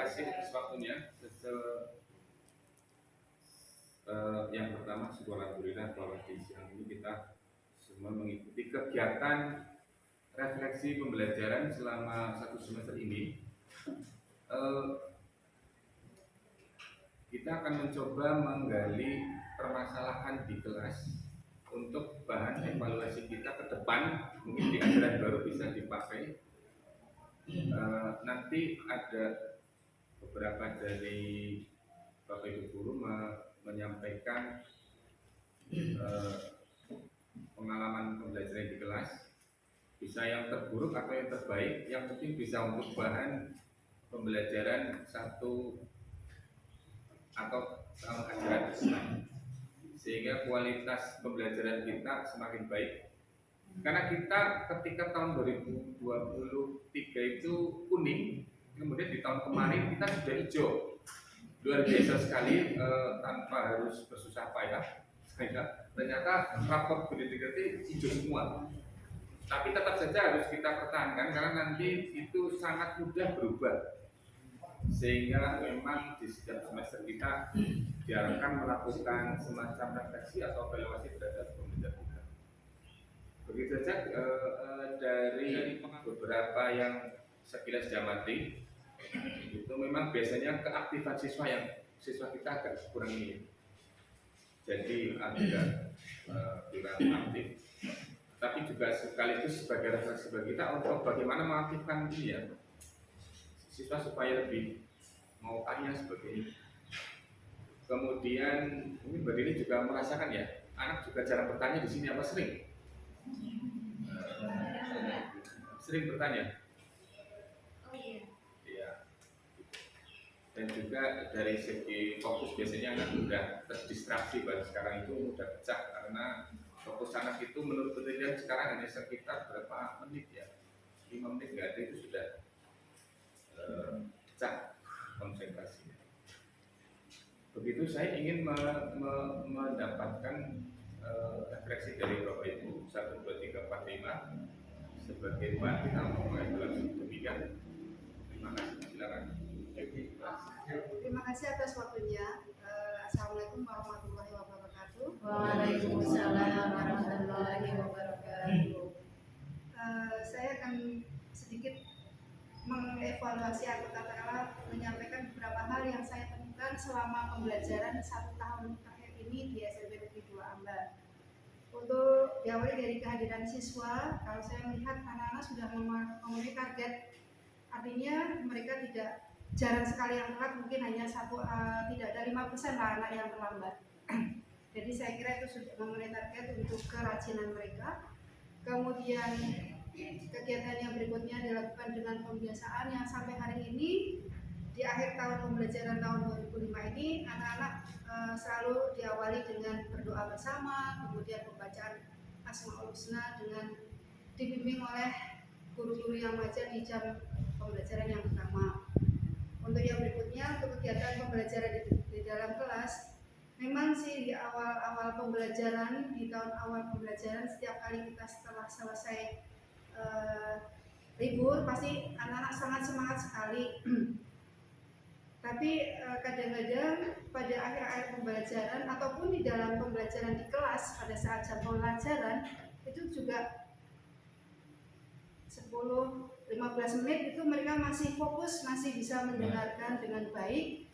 kasih atas waktunya. Yang pertama, syukur alhamdulillah bahwa di siang ini kita semua mengikuti kegiatan refleksi pembelajaran selama 1 semester ini. Kita akan mencoba menggali permasalahan di kelas untuk bahan evaluasi kita ke depan. Mungkin di ajaran baru bisa dipakai. Nanti ada beberapa dari Bapak Ibu Guru menyampaikan pengalaman pembelajaran di kelas, bisa yang terburuk atau yang terbaik, yang penting bisa untuk bahan pembelajaran satu atau tahun ajaran sehingga kualitas pembelajaran kita semakin baik. Karena kita ketika tahun 2023 itu kuning, kemudian di tahun kemarin kita sudah hijau, luar biasa sekali, tanpa harus bersusah payah. Ternyata rapor berintegrasi hijau semua. Tapi tetap saja harus kita pertahankan karena nanti itu sangat mudah berubah. Sehingga memang di setiap semester kita diharapkan melakukan semacam refleksi atau evaluasi terhadap pembelajaran kita. Begitu saja dari beberapa yang sekilas diamati, itu memang biasanya keaktifan siswa kita agak kurang ini, jadi agak kurang aktif. Tapi juga sekaligus sebagai refleksi bagi kita untuk bagaimana mengaktifkan ini ya, siswa supaya lebih mau tanya sebagainya. Kemudian mungkin Mbak Dini juga merasakan ya, anak juga jarang bertanya di sini apa sering? Sering bertanya. Iya. Dan juga dari segi fokus biasanya anak mudah terdistraksi, bahkan sekarang itu mudah pecah karena fokus anak itu menurut penelitian sekarang hanya sekitar berapa menit ya, 5 menit nggak ada itu sudah pecah konsentrasinya. Begitu saya ingin mendapatkan refleksi dari Bapak Ibu 1, 2, 3, 4, 5 sebagai bahan kita mengevaluasi demikian. Terima kasih, silakan. Terima kasih atas waktunya. Assalamualaikum warahmatullahi wabarakatuh. Waalaikumsalam warahmatullahi wabarakatuh. Saya akan sedikit mengevaluasi atau katakanlah menyampaikan beberapa hal yang saya temukan selama pembelajaran 1 tahun terakhir ini di SMP Negeri 2 Ambar. Untuk diawali dari kehadiran siswa, kalau saya melihat anak-anak sudah memenuhi target, artinya mereka tidak jarang sekali yang telat, mungkin hanya tidak ada 5% lah anak yang terlambat. Jadi saya kira itu sudah memenuhi target untuk kerajinan mereka. Kemudian kegiatan yang berikutnya dilakukan dengan pembiasaan yang sampai hari ini di akhir tahun pembelajaran tahun 2005 ini anak-anak selalu diawali dengan berdoa bersama, kemudian pembacaan Asmaul Husna dengan dibimbing oleh guru-guru yang mengajar di jam pembelajaran yang pertama. Untuk yang berikutnya, untuk kegiatan pembelajaran di dalam kelas, memang sih di awal-awal pembelajaran, di tahun awal pembelajaran, setiap kali kita setelah selesai libur, pasti anak-anak sangat semangat sekali. Tapi kadang-kadang pada akhir-akhir pembelajaran ataupun di dalam pembelajaran di kelas pada saat jam pelajaran itu juga 10-15 menit itu mereka masih fokus, masih bisa mendengarkan dengan baik.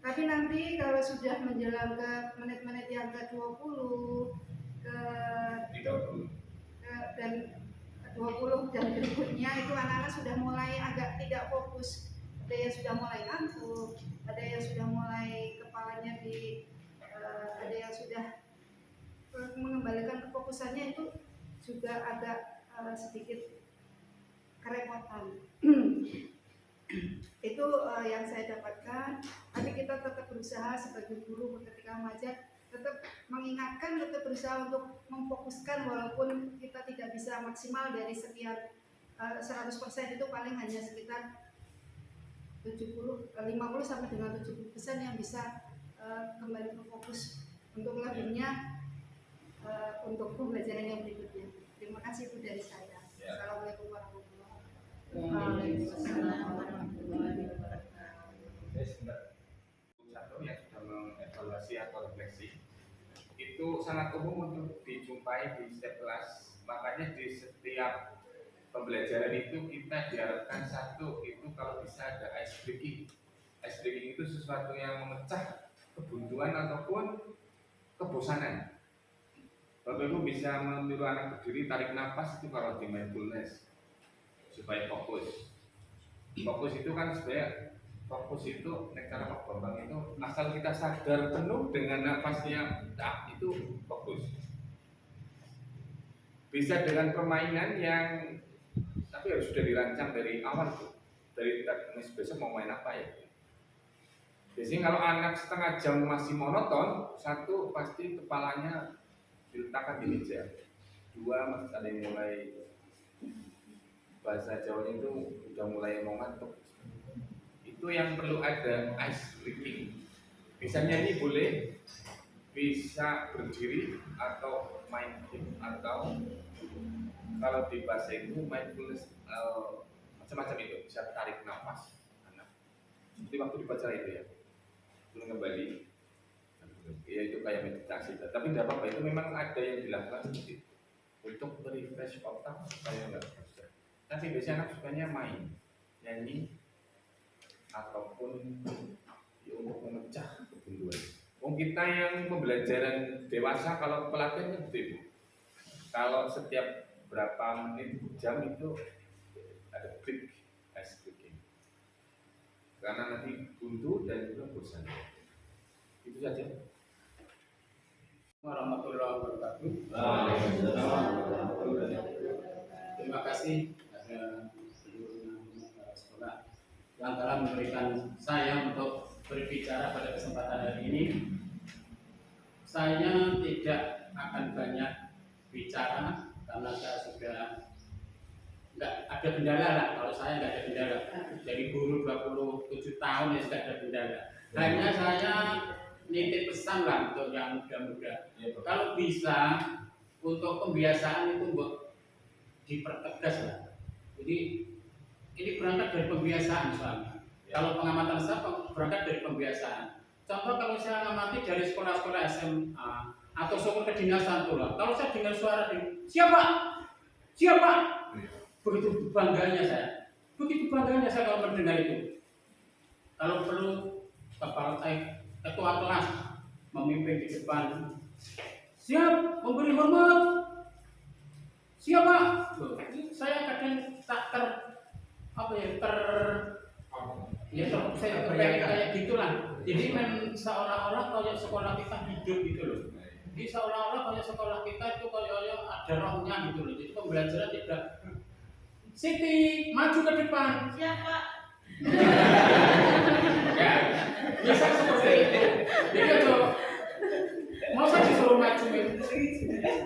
Tapi nanti kalau sudah menjelang ke menit-menit yang ke-20 dan 20 dan berikutnya itu anak-anak sudah mulai agak tidak fokus. Ada yang sudah mulai ngantuk, ada yang sudah mulai kepalanya ada yang sudah mengembalikan kefokusannya itu juga agak sedikit kerepotan. Itu yang saya dapatkan. Tapi kita tetap berusaha sebagai guru ketika mengajar, tetap mengingatkan, tetap berusaha untuk memfokuskan walaupun kita tidak bisa maksimal dari sekian 100% itu paling hanya sekitar 50 sampai dengan 70% yang bisa kembali ke fokus. Untuk lebihnya untuk pembelajaran yang berikutnya. Terima kasih itu dari saya. Assalamualaikum warahmatullahi wabarakatuh. Waalaikumsalam warahmatullahi wabarakatuh. evaluasi atau refleksi itu sangat umum untuk dijumpai di setiap kelas. Makanya di setiap pembelajaran itu kita diharapkan satu itu kalau bisa ada ice breaking. Ice breaking itu sesuatu yang memecah kebuntuan ataupun kebosanan. Bapak Ibu bisa meniru anak berdiri tarik nafas itu kalau di mindfulness supaya fokus. Fokus itu kan sebenarnya fokus itu cara Pak Bambang itu asal kita sadar penuh dengan nafasnya itu fokus. Bisa dengan permainan yang tapi harus sudah dirancang dari awal tuh. Dari teknis besok mau main apa ya? Biasanya kalau anak setengah jam masih monoton, satu pasti kepalanya diletakkan di meja. Dua masih ada yang mulai bahasa Jawa itu udah mulai mau ngantuk. Itu yang perlu ada ice breaking. Bisa nyanyi boleh, bisa berdiri atau main game atau kalau di bahasa itu mindfulness macam-macam itu bisa tarik nafas anak. Seperti waktu dibaca itu ya, turun kembali. Ya itu kayak meditasi. Tapi tidak apa-apa itu memang ada yang dilakukan seperti itu untuk refresh otak supaya nggak bosan. Tapi biasanya anak sukanya main, nyanyi ataupun ya, untuk memecah kebuntuan. Kita yang pembelajaran dewasa kalau pelatihan kan begitu. Kalau setiap berapa menit jam itu ada break, ice breaking. Karena nanti buntu dan juga bosan. Itu saja. Warahmatullahi wabarakatuh. Terima kasih kepada seluruh sekolah yang telah memberikan saya untuk berbicara pada kesempatan hari ini. Saya tidak akan banyak bicara karena saya sudah nggak ada kendala lah. Kalau saya nggak ada kendala dari guru 27 tahun ya sudah ada kendala. Hanya saya nitip pesan lah untuk yang muda-muda. Kalau bisa untuk pembiasaan itu dipertegas lah. Jadi ini berangkat dari pembiasaan soalnya. Kalau pengamatan saya berangkat dari pembiasaan. Contoh kalau saya mengamati dari sekolah-sekolah SMA atau sekolah kedinasan tuh lah. Kalau saya dengar suara siapa? Siapa? Begitu bangganya saya. Begitu bangganya saya kalau mendengar itu. Kalau perlu kepala ketua kelas memimpin di depan, siap memberi hormat. Siapa? Saya kadang tak saya kayak gitulah. Jadi seolah-olah kayak sekolah kita hidup gitu loh. Jadi seolah-olah kayak sekolah kita itu kayak ada rohnya gitu loh. Jadi pembelajaran tidak Siti maju ke depan. Siapa? Ya, bisa seperti itu. Jadi itu mau saya disuruh maju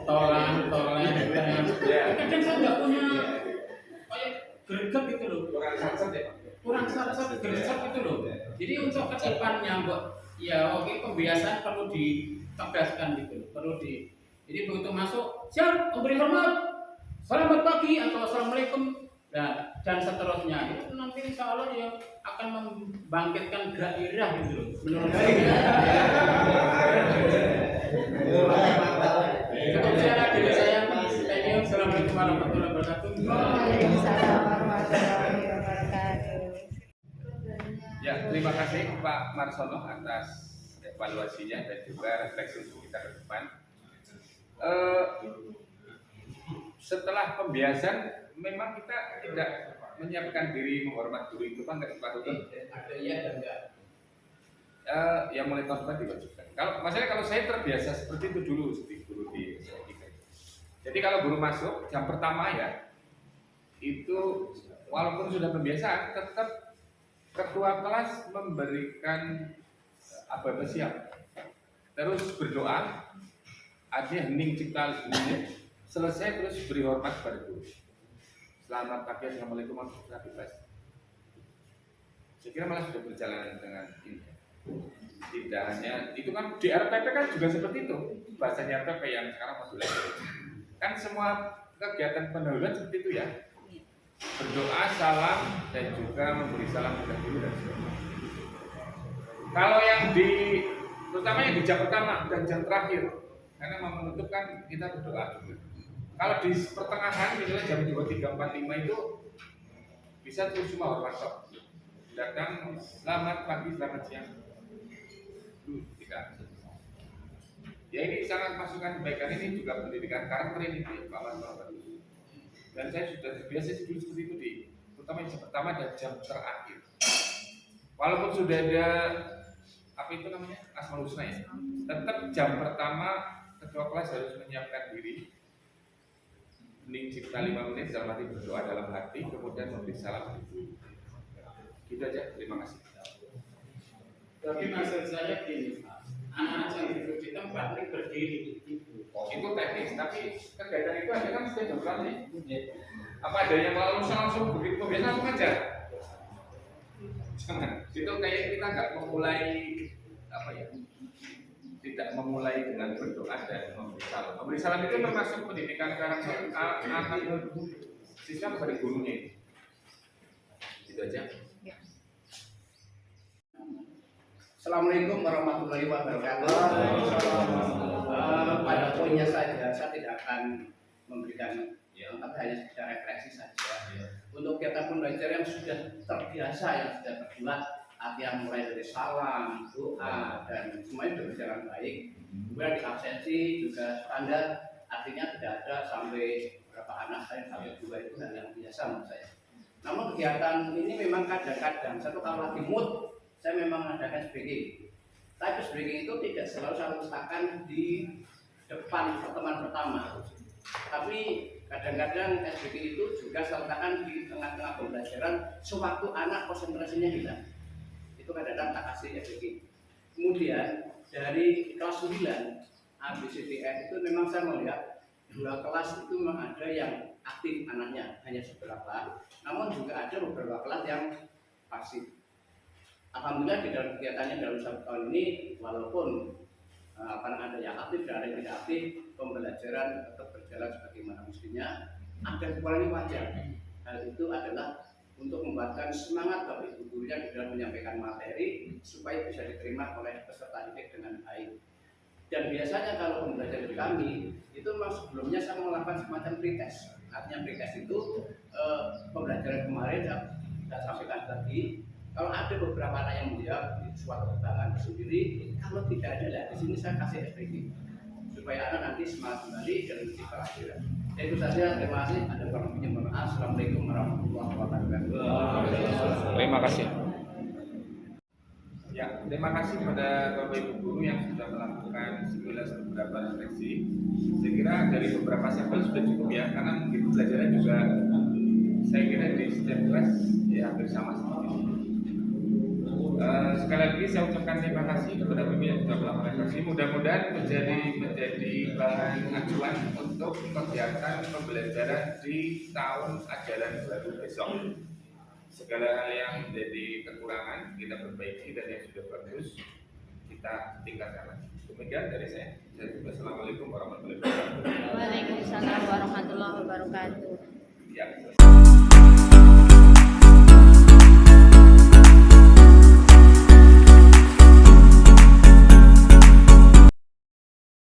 tolan. Kadang saya nggak punya kayak greget gitu loh. Kurang sat greget gitu loh. Jadi untuk kedepannya, ya oke pembiasaan perlu ditegaskan gitu loh. Jadi begitu masuk, siap memberi hormat, selamat pagi atau assalamualaikum. Nah, dan seterusnya itu nanti insya Allah ya akan membangkitkan gairah gitu loh menurut saya. Cukup bicara dari saya. Assalamualaikum warahmatullahi wabarakatuh. Waalaikumsalam warahmatullahi wabarakatuh. Ya, terima kasih Pak Marsono atas evaluasinya dan juga refleksi untuk kita ke depan. Setelah pembiasan memang kita tidak menyiapkan diri menghormat guru itu kan nggak dipatuhi. Ada iya dan enggak. Yang mulai tahun depan diwajibkan. Maksudnya kalau saya terbiasa seperti itu dulu seperti guru di SMK. Jadi kalau guru masuk jam pertama ya itu walaupun sudah pembiasaan tetap ketua kelas memberikan apa siap. Terus berdoa, ada hening cipta menit, selesai terus beri hormat pada guru. Selamat pagi, assalamualaikum warahmatullahi wabarakatuh. Saya kira malah sudah berjalan dengan ini. Tidak hanya itu kan di RPP kan juga seperti itu. Bahasanya RPP yang sekarang modular. Kan semua kegiatan pendahuluan seperti itu ya. Berdoa, salam dan juga memberi salam kepada guru dan sebagainya. Kalau yang di terutama yang di jam pertama dan jam terakhir, karena mau menutup kan kita berdoa juga. Kalau di pertengahan misalnya jam 2, 3, 4, 5 itu bisa terus cuma hormat kok. Datang selamat pagi, selamat siang. Tidak. Ya ini sangat masukan kebaikan, ini juga pendidikan karakter ini Pak Mas. Dan saya sudah terbiasa dulu seperti itu terutama jam pertama dan jam terakhir. Walaupun sudah ada apa itu namanya Asmaul Husna ya, tetap jam pertama ketua kelas harus menyiapkan diri, hening cipta 5 menit dalam hati berdoa dalam hati, kemudian memberi salam. Gitu aja, terima kasih. Tapi maksud saya gini, anak-anak yang duduk di tempat ini berdiri Itu teknis, tapi kegiatan itu ada kan sudah berapa nih? Apa ada yang langsung begitu biasa langsung aja? Jangan. Itu kayak kita nggak memulai apa ya? Tidak memulai dengan berdoa dan memberi salam. Memberi salam itu termasuk pendidikan karakter anak siswa kepada gurunya. Itu aja. Assalamualaikum warahmatullahi wabarakatuh. Pada poinnya saja, saya tidak akan memberikan tapi hanya sekedar refleksi saja. Untuk kegiatan pembelajaran yang sudah terbiasa, yang sudah terbuat, artinya mulai dari salam, doa, dan semuanya sudah berjalan baik. Kemudian di absensi juga standar, artinya tidak ada sampai berapa anak saya sampai 2 itu hal yang biasa menurut saya. Namun kegiatan ini memang kadang-kadang satu kalau lagi mood saya memang mengadakan speaking. Tapi speaking itu tidak selalu saya letakkan di depan pertemuan pertama. Tapi kadang-kadang speaking itu juga saya letakkan di tengah-tengah pembelajaran sewaktu anak konsentrasinya hilang. Itu kadang-kadang tak kasih speaking. Kemudian dari kelas 9 ABCDF itu memang saya melihat 2 kelas itu memang ada yang aktif anaknya, hanya beberapa. Namun juga ada beberapa kelas yang pasif. Alhamdulillah di dalam kegiatannya dalam 1 tahun ini, walaupun ada yang aktif dan ada yang tidak aktif, pembelajaran tetap berjalan sebagaimana mestinya. Ada kekurangan wajar. Hal itu adalah untuk membuatkan semangat bagi ibu gurunya di dalam menyampaikan materi supaya bisa diterima oleh peserta didik dengan baik. Dan biasanya kalau pembelajaran di kami itu memang sebelumnya saya melakukan semacam pretest. Artinya pretest itu pembelajaran kemarin saya sampaikan tadi. Kalau ada beberapa anak yang menjawab di suatu kebanggaan sendiri, kalau tidak ada lah di sini saya kasih SPG supaya anak nanti semangat kembali dan lebih pelajaran. Itu saja, terima kasih. Ada kurang lebihnya mohon maaf. Assalamualaikum warahmatullahi wabarakatuh. Terima kasih. Ya, terima kasih kepada Bapak Ibu guru yang sudah melakukan simulasi beberapa refleksi. Saya kira dari beberapa sampel sudah cukup ya, karena mungkin pelajaran juga saya kira di setiap kelas ya hampir sama seperti ini. Sekali lagi saya ucapkan terima kasih kepada Bibi yang sudah melakukan refleksi. Mudah-mudahan menjadi bahan acuan untuk kegiatan pembelajaran di tahun ajaran baru besok. Segala hal yang menjadi kekurangan kita perbaiki dan yang sudah bagus kita tingkatkan lagi. Demikian dari saya. Assalamualaikum warahmatullahi wabarakatuh. Waalaikumsalam warahmatullahi wabarakatuh. Ya.